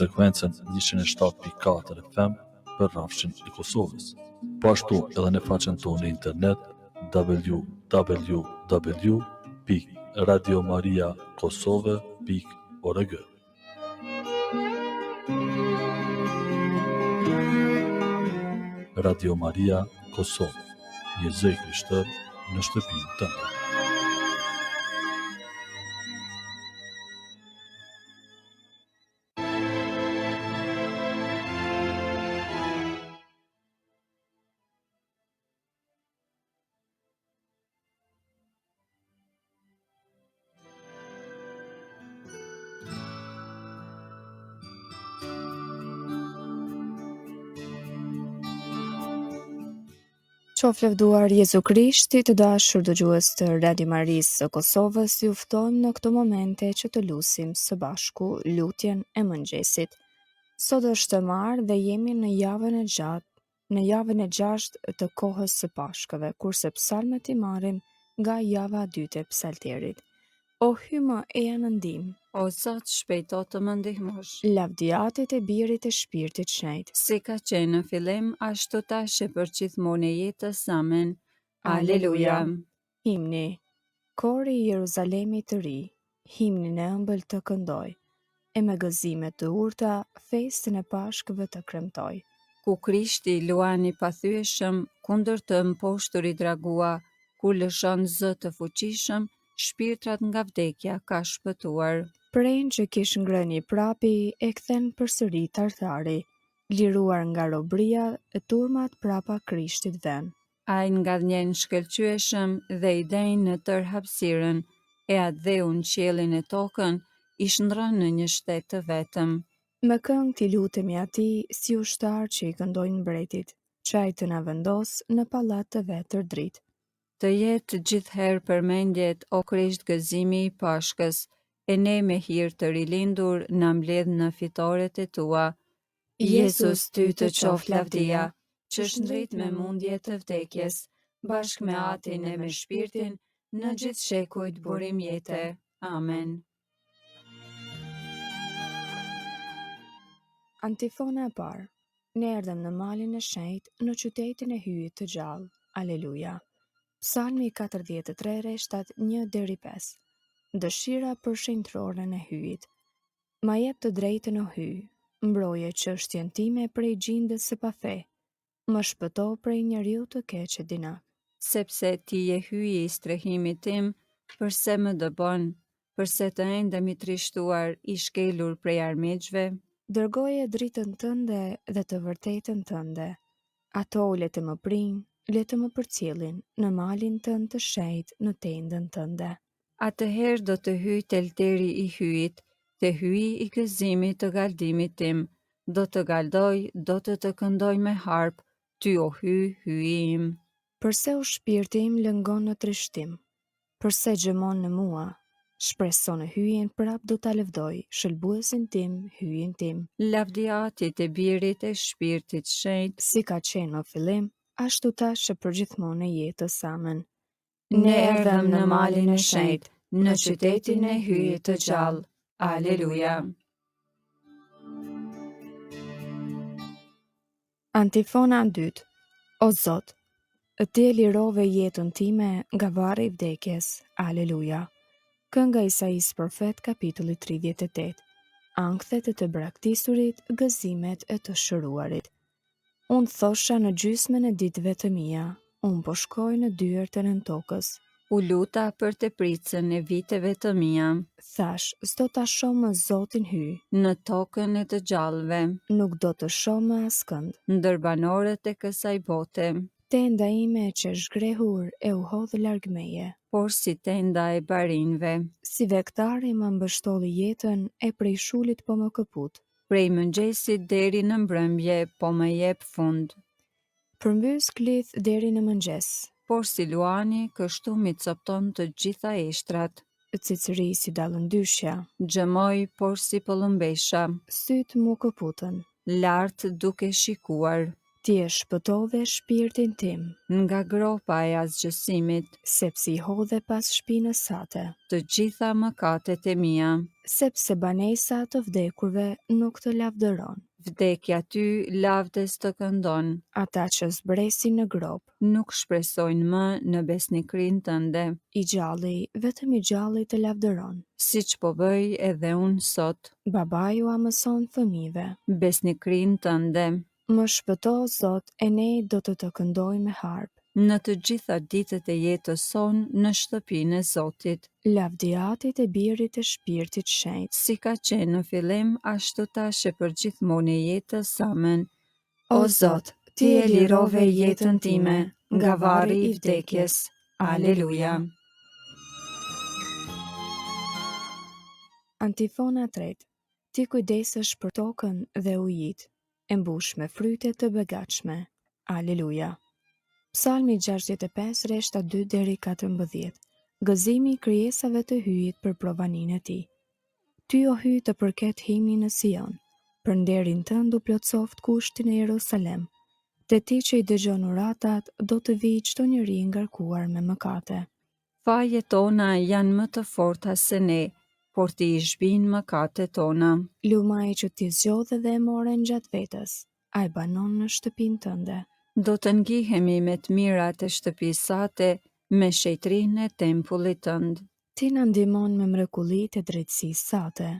frekuencën 107.4 FM për rrafshin e Kosovës. Po ashtu edhe në faqen tonë në internet www.radiomariakosove.org. Radio Maria Kosovë, një zë krishter në shtëpinë tënde. Qoftë lavduar Jezu Krishti, të dashur dëgjues të Radio Marisë së Kosovës, ju ftojmë në këto momente që të lutim së bashku lutjen e mëngjesit. Sot është e marë dhe jemi në javën e gjashtë të kohës së Pashkëve, kurse psalmet i marrim nga java e dytë e psalterit. O hymë e janë ndim, O Zot, shpejto të më ndihmosh. lavdiatit e birit e shpirtit shenjtë. Si ka qenë në fillim, ashtu tash e për gjithmonë e jetës. Amen. Aleluja. Himni. Kori i Jeruzalemit të ri, himnin e ëmbël të këndoj, e me gëzime të urta festën e Pashkëve të kremtoj. Ku Krishti luani pathyeshëm, kundër të mposhtur i dragua, ku lëshon Zë të fuqishëm, shpirtrat nga vdekja ka shpëtuar. Prejnë që kish ngrëni prapi, e kthen përsëri tartari, liruar nga robria e turmat prapa Krishtit vën. Ai nga dhënien shkëlqyeshëm dhe i dejnë në tër hapësirën, e atë dheu në qiellin e tokën, i shndron në një shtet të vetëm. Me këngë t'i lutemi atij si ushtar që i këndojnë mbretit, që ai të na vendos në pallat të vet të dritë. Të jetë gjithherë përmendjet o Krisht gëzimi i Pashkës, e ne me hir të rilindur na mbledh në fitoret e tua. Jezus, ty të qof lavdia, që shndrit me mundje të vdekjes, bashkë me atin e me shpirtin, në gjithë shekujt burim jete. Amen. Antifona e parë. Ne erdhëm në malin e shenjtë, në qytetin e hyjit të gjallë. Aleluja. Psalmi 43 reshtat 1-5. Dëshira për shenjtroren e hyjit. Ma jep të drejtën o hyj, mbroje çështjen time prej gjindës së pafe. Më shpëto prej njeriu të keq e dinak. Sepse ti je hyji i strehimit tim, përse më dëbon, përse të endem i trishtuar, i shkelur prej armiqve. Dërgoje dritën tënde dhe të vërtetën tënde. Ato le të më prinë, le të më përcjellin në malin tënd të shenjtë, në tendën tënde. Atëherë do të hyj telteri i hyjit, të hyji i gëzimit të galdimit tim, do të galdoj, do të këndoj me harp, ty o hyj, hyji im. Përse o shpirti im lëngon në trishtim, përse gjëmon në mua, shpreso në hyjen prap do ta lëvdoj, shëlbuesin tim, hyjin tim. Lavdiatit e birit e shpirtit shenjtë, Si ka qenë në fillim, ashtu tash e përgjithmonë e jetës. Amen. ne erdhëm në malin e shenjtë, në qytetin e hyjit të gjallë. Aleluja. Antifona 2. O Zot, ti e lirove jetën time nga varri i vdekjes. Aleluja. Kënga Isais profet kapitulli 38. Ankthet e të braktisurit, gëzimet e të shëruarit. Unë thosha në gjysmën e ditëve të mia, unë po shkoj në dyertën e tokës. U luta për të pricën e viteve të mia, Thash, s'do ta shoh më Zotin hyj, në tokën e të gjallëve, nuk do të shoh më askënd. ndër banorët e kësaj bote, Tenda ime që është zgrehur e u hodh larg meje. por si tenda e barinve. Si vektari më mbështolli jetën e prej shulit po më këput. Prej mëngjesit deri në mbrëmje, po më jep fund. Përmbys klith deri në mëngjes. Por si luani, kështu mi copton të gjitha eshtrat. Cicëri si dallëndyshja. Gjëmoj, por si pëllëmbesha, Syt mu këputën. lartë duke shikuar. Ti e shpëtove shpirtin tim, nga gropa e asgjësimit, sepse i hodhe pas shpinës sate, të gjitha mëkatet e mia. sepse banesa të vdekurve nuk të lavdëron. Vdekja ty lavdes të këndon, Ata që zbresin në grop, nuk shpresojnë më në besnikrin tënde, i gjalli, vetëm i gjalli të lavdëron. siç po bëj edhe unë sot, Babaju amëson fëmijëve. besnikrin tënde. Më shpëto, Zot, e ne do të këndojmë me harp. Në të gjitha ditët e jetës sonë në shtëpinë e Zotit, Lavdiatit e birit e shpirtit shenjtë. si ka qenë në fillim, ashtu tash e për gjithmonë e jetës. Amen. O Zot, ti e lirove jetën time nga varri i vdekjes. Aleluja. Antifona 3. Ti kujdesesh për tokën dhe ujit, e mbush me fryte të begatshme. Aleluja. Psalmi 65, reshta 2 deri 14. Gëzimi i krijesave të hyjit për provaninë e tij. Ty o hyj të përket himni në Sion, për nderin tënd u plotsoft kushti në Jerusalem. Te ti që i dëgjon uratat, do të vijë çdo njeri ngarkuar me mëkate. Fajet tona janë më të forta se ne, por ti i zhbin mëkatet tona. Lumaj që ti zgjodhe dhe e moren gjatë vetës, a e banon në shtëpinë tënde. Do të ngihemi me të mirat e shtëpisë sate, me shejtrinë e tempullit tënd. Ti na ndihmon me mrekullitë e drejtësisë sate,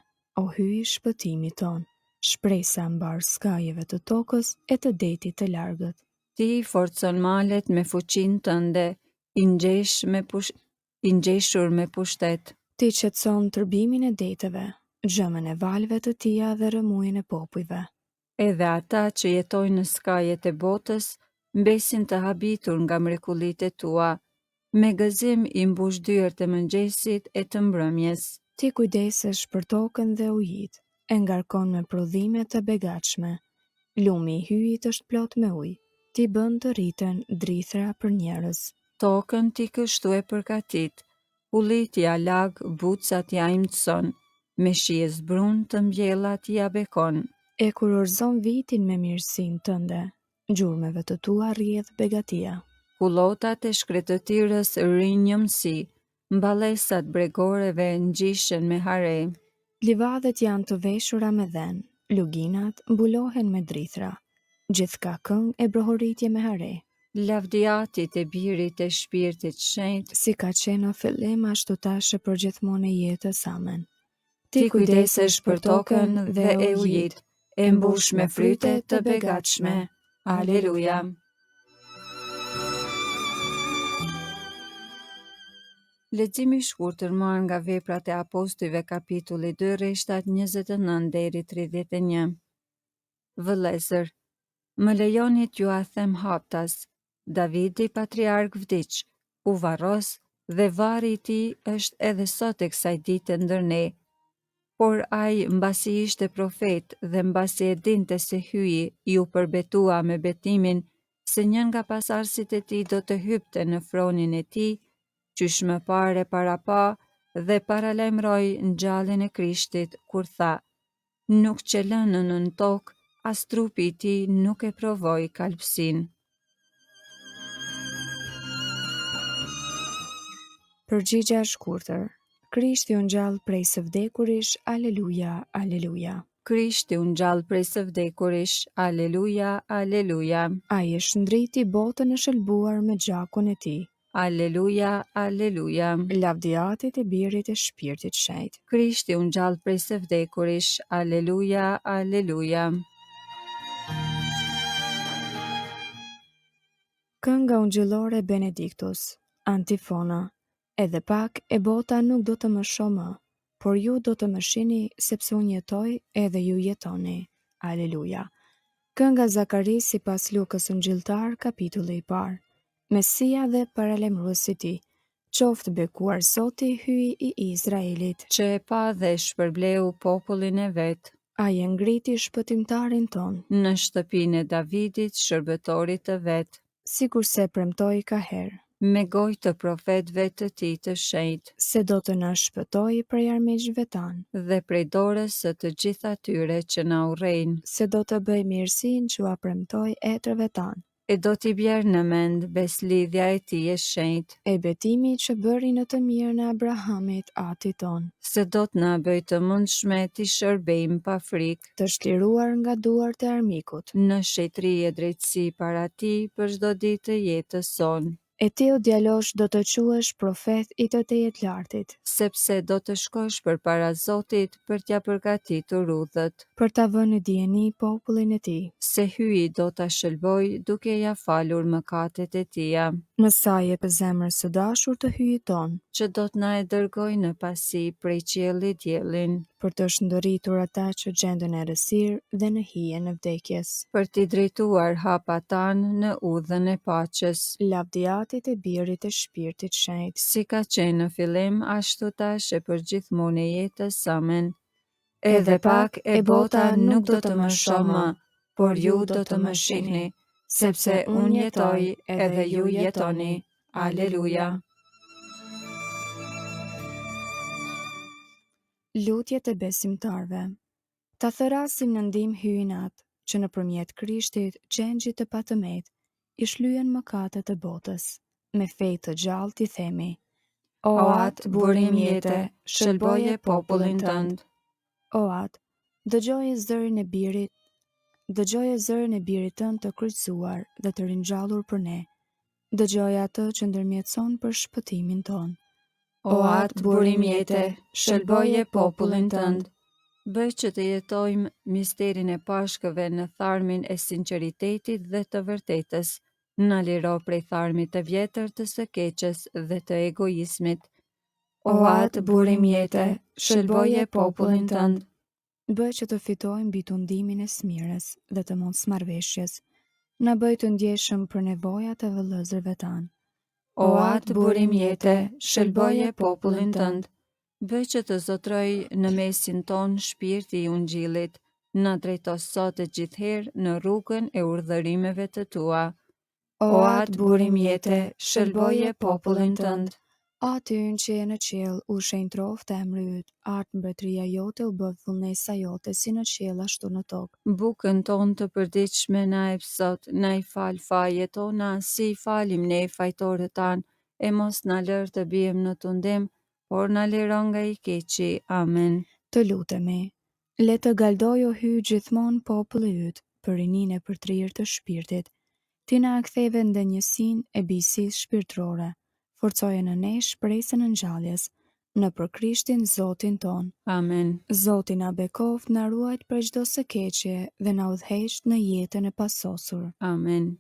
o hyj i shpëtimit ton, shpresa mbar skajeve të tokës e të detit të largët. Ti i forcon malet me fuqinë tënde, i ngjeshur me pushtet. Ti qetëson tërbimin e deteve, gjëmën e valve të tia dhe rëmujën e popujve. Edhe ata që jetojnë në skajet e botës, mbesin të habitur nga mrekullitë e tua, me gëzim i mbush dyert e mëngjesit e të mbrëmjes. Ti kujdesesh për tokën dhe ujit, e ngarkon me prodhime të begatshme. Lumi i hyjit është plot me ujë, ti bën të rriten drithra për njerëz. Tokën ti kështu e përgatit, ullit ja lag, bucat ja imtson, me shije zbrun të mbjellat ja bekon. E kur orzon vitin me mirësinë tënde, gjurmeve të tua rrjedh begatia. Kullotat e shkretëtirës rrinë njëmsi, mballesat bregoreve ngjishen me hare. Livadhet janë të veshura me dhen, luginat mbulohen me drithra. Gjithka këngë e brohoritje me hare. Lavdiatit e birit e shpirtit shenjtë, Si ka qenë në fillim ashtu tash e përgjithmonë e jetës. Amen. ti kujdesesh për tokën dhe e ujit, e mbush me fryte të begatshme. Aleluja. Leximi i shkurtër marr nga Veprat e Apostujve kapitulli 2 rreshtat 29 deri 31. Vëllezër, më lejoni t'ju a them haptas, Davidi patriark vdiq, u varros dhe varri i tij është edhe sot e kësaj dite ndër ne. Por ai, mbasi ishte profet dhe mbasi e dinte se hyi, ju përbetua me betimin se një nga pasardhësit e tij do të hypte në fronin e tij, qysh më pare para pa dhe paralajmëroi ngjalljen e Krishtit kur tha: nuk që lënë në tokë, as trupi i tij nuk e provoi kalpsin. Përgjigja e shkurtër. Krishti u ngjall prej së vdekurish, aleluja, aleluja. Krishti u ngjall prej së vdekurish, aleluja, aleluja. Ai e shndriti botën e shëlbuar me gjakun e tij. Aleluja, aleluja. Lavdiatit e birit e shpirtit shenjtë. Krishti u ngjall prej së vdekurish, aleluja, aleluja. Kënga ungjillore Benediktus. Antifona. Edhe pak e bota nuk do të më shoh më, por ju do të më shihni sepse unë jetoj edhe ju jetoni. Aleluja. Kënga Zakaris sipas Lukës Ungjilltar, kapitulli i parë. Mesia dhe paralajmëruesi i tij. Qoftë bekuar Zoti, hyi i Izraelit. Që e pa dhe shpërbleu popullin e vet, Ai e ngriti shpëtimtarin ton, në shtëpinë e Davidit, shërbëtorit të vet. sikur se premtoi ka herë. me gojë të profetëve të tij të shenjtë se do të na shpëtojë prej armiqve tanë, dhe prej dorës së të gjithë atyre që na urrejnë, se do të bëj mirësinë që ua premtoi etërve tanë, e do t'i bjerë në mend beslidhja e tij e shenjtë, e betimi që bëri në të mirë në Abrahamit ati ton, se do t'na bëj të mundshme t'i shërbejmë pa frikë, të shtliruar nga duart e armikut. në shetri e drejtësi para tij për çdo ditë të jetës sonë, E ti o djalosh do të quhesh profet i të Tejet Lartit, sepse do të shkosh përpara Zotit për t'ja përgatitur rrugët, për ta vënë në dieni popullin e tij. se hyi do ta shëlboj duke ja falur mëkatet e tija, Në sa jep zemrës së dashur të hyjit ton, që do t'na e dërgoj në pasi prej qiellit diellin, për të shndërritur ata që gjenden në errësirë dhe në hijen e vdekjes. për t'i drejtuar hapat tanë në udhën e paqes, Lavdiatit e birit e shpirtit shenjtë, si ka qenë në fillim, ashtu tash e për gjithmonë e jetës. Amen. Edhe pak e bota nuk do të më shoh më, por ju do të më shihni, sepse unë jetoj edhe ju jetoni. Aleluja. Lutjet e besimtarve. Ta thërasim në ndihmë hyjnat, që nëpërmjet Krishtit gjengjit të patëmet, i shlyen mëkatet e botës. Me fe të gjallë ti themi: O atë burim jete, shëlboje popullin tënd. O atë, dëgjoje zërin e birit, dëgjoje zërin e birit tënd të kryqëzuar dhe të ringjallur për ne. Dëgjoje atë që ndërmjetëson për shpëtimin ton. O atë burim jete, shëlboje popullin tënd. Bëj që të jetojmë misterin e pashkëve në tharmin e sinqeritetit dhe të vërtetës. Na liro prej tharmit të vjetër të së keqes dhe të egoizmit. O atë burim jete, shëlboje popullin tënd. Bëj që të fitojmë bitundimin e smirës dhe të mosmarrveshjes. Na bëj të ndjeshëm për nevojat e vëllezërve tanë. O atë burim jete, shëlboje popullin tënd. Bëj që të zotroj në mesin ton shpirti i ungjillit, na drejto sot e gjithherë në rrugën e urdhërimeve të tua. O atë burim jete, shëlboje popullin tënd. Aty në që e në qiell u shenjtroft emri yt, art mbretëria jote u bë vullnesa jote si në qiell ashtu në tokë. Bukën ton të përditshme na e sot, na i fal fajet tona, si i falim ne fajtorët tanë, e mos na lër të bijem në tundim, por na liro nga i keqi. Amen. Të lutemi, le të galdoj o hyj gjithmonë populli yt për rininë e përtrirë të shpirtit. Ti na ktheve ndenjësinë e bijësisë shpirtërore. Forcoje në ne shpresën e ngjalljes, në për Krishtin Zotin ton. Amen. Zoti na bekoft, na ruajt prej çdo së keqje dhe na udhëheq në jetën e pasosur. Amen.